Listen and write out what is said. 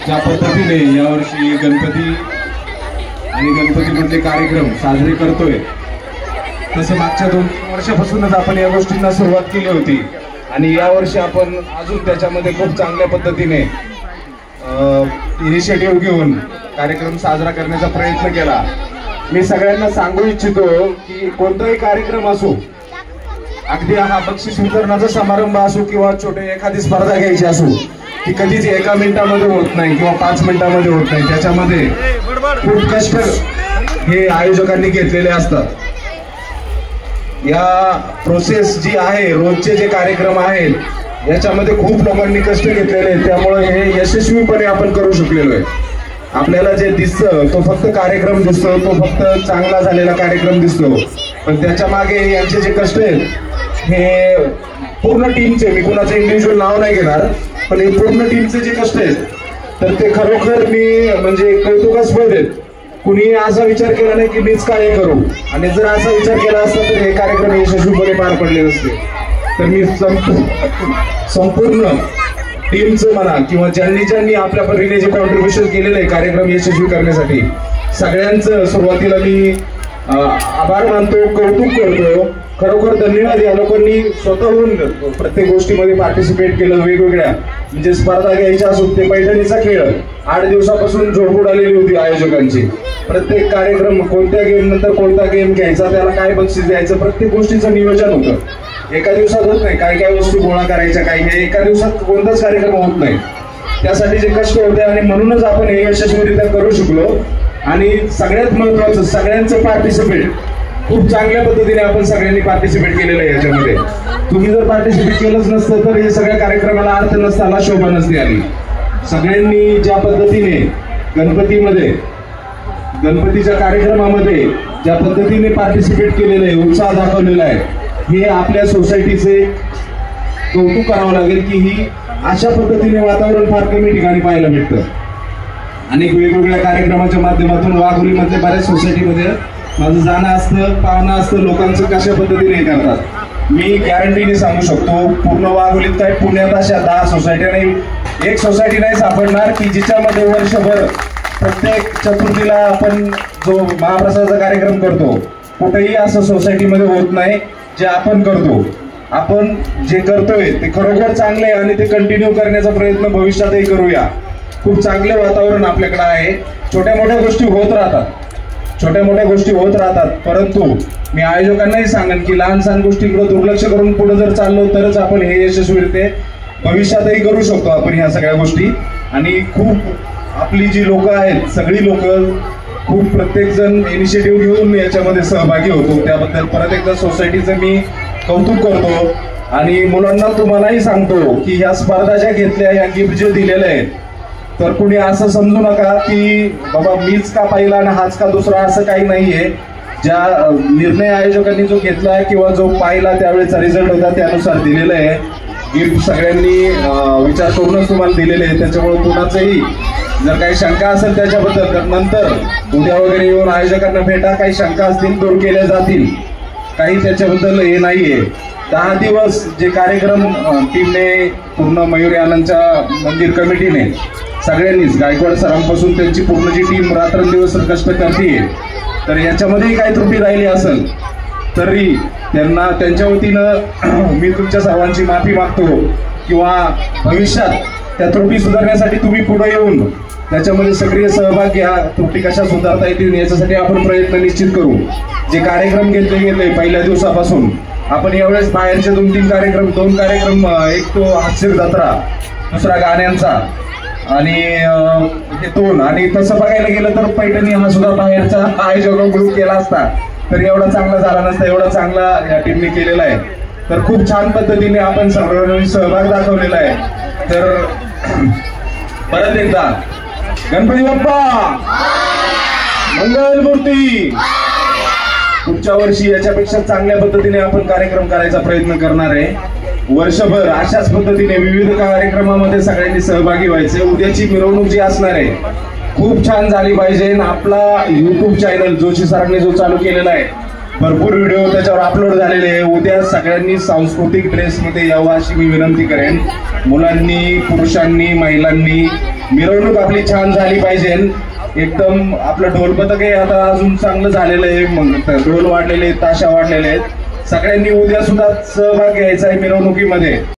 ज्या पद्धतीने यावर्षी गणपती आणि गणपतीमधले कार्यक्रम साजरे करतोय तसं मागच्या 2-3 वर्षापासूनच आपण या गोष्टींना सुरुवात केली होती आणि यावर्षी आपण अजून त्याच्यामध्ये खूप चांगल्या पद्धतीने इनिशिएटिव्ह घेऊन कार्यक्रम साजरा करण्याचा प्रयत्न केला। मी सगळ्यांना सांगू इच्छितो की कोणताही कार्यक्रम असो, अगदी हा बक्षीस वितरणाचा समारंभ असो किंवा छोटे एखादी स्पर्धा घ्यायची असो, ती कधीच 1 मिनिटामध्ये होत नाही किंवा 5 मिनिटामध्ये होत नाही। त्याच्यामध्ये खूप कष्ट हे आयोजकांनी घेतलेले असतात। या प्रोसेस जी आहे, रोजचे जे कार्यक्रम आहेत याच्यामध्ये खूप लोकांनी कष्ट घेतलेले आहेत, त्यामुळे हे यशस्वीपणे आपण करू शकलेलो आहे। आपल्याला जे दिसतं तो फक्त कार्यक्रम दिसतो, तो फक्त चांगला झालेला कार्यक्रम दिसतो, पण त्याच्या मागे यांचे जे कष्ट आहेत हे पूर्ण टीमचे, मी कुणाचं इंडिव्हिज्युअल नाव नाही घेणार, पण हे पूर्ण टीमचे जे कष्ट आहेत तर ते खरोखर मी म्हणजे कौतुकास्पद आहेत। कुणी असा विचार केला नाही की मीच काय करू, आणि जर असा विचार केला असता तर हे कार्यक्रम यशस्वीपणे पार पडले नसते। तर मी संपूर्ण टीमचं म्हणा किंवा ज्यांनी आपल्या परीने जे कॉन्ट्रीब्युशन केलेलं आहे कार्यक्रम यशस्वी करण्यासाठी, सगळ्यांचं सुरुवातीला मी आभार मानतो, कौतुक करतो। खरोखर धन्यवाद। या लोकांनी स्वतःहून प्रत्येक गोष्टीमध्ये पार्टिसिपेट केलं। वेगवेगळ्या म्हणजे स्पर्धा घ्यायच्या असून ते पैठणीचा खेळ 8 दिवसापासून जोडपूड आलेली होती आयोजकांची। प्रत्येक कार्यक्रम कोणत्या गेम नंतर कोणता गेम घ्यायचा, त्याला काय बक्षीस द्यायचं, प्रत्येक गोष्टीचं नियोजन होतं। एका दिवसात होत नाही, काय काय वस्तू गोळा करायच्या, काही हे एका दिवसात कोणताच कार्यक्रम होत नाही। त्यासाठी जे कष्ट होते आणि म्हणूनच आपण हे यशस्वीरित्या करू शकलो। आणि सगळ्यात महत्वाचं सगळ्यांचं पार्टिसिपेट खूप चांगल्या पद्धतीने आपण सगळ्यांनी पार्टिसिपेट केलेलं आहे याच्यामध्ये। तुम्ही जर पार्टिसिपेट केलंच नसतं तर हे सगळ्या कार्यक्रमाला अर्थ नसता, शोभा नसती आली। सगळ्यांनी ज्या पद्धतीने गणपतीच्या कार्यक्रमामध्ये ज्या पद्धतीने पार्टिसिपेट केलेलं आहे, उत्साह दाखवलेला आहे, हे आपल्या सोसायटीचे कौतुक करावं लागेल की ही अशा पद्धतीने वातावरण फार कमी ठिकाणी पाहायला मिळतं। अनेक वेगवेगळ्या कार्यक्रमाच्या माध्यमातून वाघोलीमधल्या बऱ्याच सोसायटीमध्ये माझं जाणं असतं, पाहणं असतं, लोकांचं कशा पद्धतीने हे करतात। मी गॅरंटीने सांगू शकतो पूर्ण वाघोलीत काय पुण्यात अशा 10 सोसायट्या नाही, एक सोसायटी नाही सापडणार की जिच्यामध्ये वर्षभर प्रत्येक चतुर्थीला आपण जो महाप्रसादाचा कार्यक्रम करतो कुठेही असं सोसायटीमध्ये होत नाही जे आपण करतो। आपण जे करतोय ते खरोखर चांगले आहे आणि ते कंटिन्यू करण्याचा प्रयत्न भविष्यातही करूया। खूप चांगले वातावरण आपल्याकडे आहे। छोट्या मोठ्या गोष्टी होत राहतात, परंतु मी आयोजकांनाही सांगेन की लहान सहान गोष्टींकडे दुर्लक्ष करून पुढे जर चाललो तरच आपण हे यशस्वीरित्या भविष्यातही करू शकतो आपण ह्या सगळ्या गोष्टी। आणि खूप आपली जी लोक आहेत सगळी लोक खूप प्रत्येक जण इनिशिएटिव्ह घेऊन याच्यामध्ये सहभागी होतो, त्याबद्दल परत एकदा सोसायटीचं मी कौतुक करतो। आणि मुलांना तुम्हालाही सांगतो की ह्या स्पर्धा ज्या घेतल्या, या गिफ्ट जे दिलेले आहेत, तर कुणी असं समजू नका की बाबा मीच का पहिला आणि हाच का दुसरा, असं काही नाहीये। ज्या निर्णय आयोजकांनी जो घेतला किंवा जो पाहिला त्यावेळेचा रिझल्ट होता त्यानुसार दिलेलं आहे। गिफ्ट सगळ्यांनी विचार करूनच तुम्हाला दिलेले आहे, त्याच्यामुळे कुणाचंही जर काही शंका असेल त्याच्याबद्दल तर नंतर उद्या वगैरे येऊन आयोजकांना भेटा, काही शंका असतील दूर केल्या जातील, काही त्याच्याबद्दल हे नाहीये। 10 दिवस जे कार्यक्रम टीमने, पूर्ण मयुरी आनंदच्या मंदिर कमिटीने सगळ्यांनीच, गायकवाड सरांपासून त्यांची पूर्ण जी टीम रात्रंदिवस कष्ट करते, तर याच्यामध्येही काही त्रुटी राहिली असेल तरी त्यांना त्यांच्या वतीनं मी तुमच्या सर्वांची माफी मागतो, किंवा भविष्यात त्या त्रुटी सुधारण्यासाठी तुम्ही पुढे येऊन त्याच्यामध्ये सक्रिय सहभाग घ्या। त्रुटी कशा सुधारता येतील याच्यासाठी आपण प्रयत्न निश्चित करू। जे कार्यक्रम घेतले गेले पहिल्या दिवसापासून, आपण यावेळेस बाहेरचे 2-3 कार्यक्रम, 2 कार्यक्रम, एक तो हास्य जत्रा, दुसरा गाण्यांचा आणि हे 2, आणि तसं बघायला गेलं तर पैठणी हा सुद्धा बाहेरचा आयोजकांकडून केला असता तर एवढा चांगला झाला नसता, एवढा चांगला या टीमने केलेला आहे। तर खूप छान पद्धतीने आपण सर्वांनी सहभाग दाखवलेला आहे। तर परत एकदा गणपती बाप्पा मंगलमूर्ती। पुढच्या वर्षी याच्यापेक्षा चांगल्या पद्धतीने आपण कार्यक्रम करायचा प्रयत्न करणार आहे। वर्षभर अशाच पद्धतीने विविध कार्यक्रमामध्ये सगळ्यांनी सहभागी व्हायचे। उद्याची मिरवणूक जी असणार आहे खूप छान झाली पाहिजे। आपला YouTube चॅनल जोशी सरांनी जो चालू केलेला आहे, भरपूर व्हिडिओ त्याच्यावर अपलोड झालेले आहे। उद्या सगळ्यांनी सांस्कृतिक ड्रेसमध्ये यावं अशी मी विनंती करेन। मुलांनी, पुरुषांनी, महिलांनी मिरवणूक आपली छान झाली पाहिजे. एकदम आपलं ढोल पथक हे आता अजून चांगलं झालेलं आहे. मग ढोल वाढलेले आहेत, ताशा वाढलेले आहेत. सगळ्यांनी उद्या सुद्धा सहभाग घ्यायचा आहे मिरवणुकीमध्ये.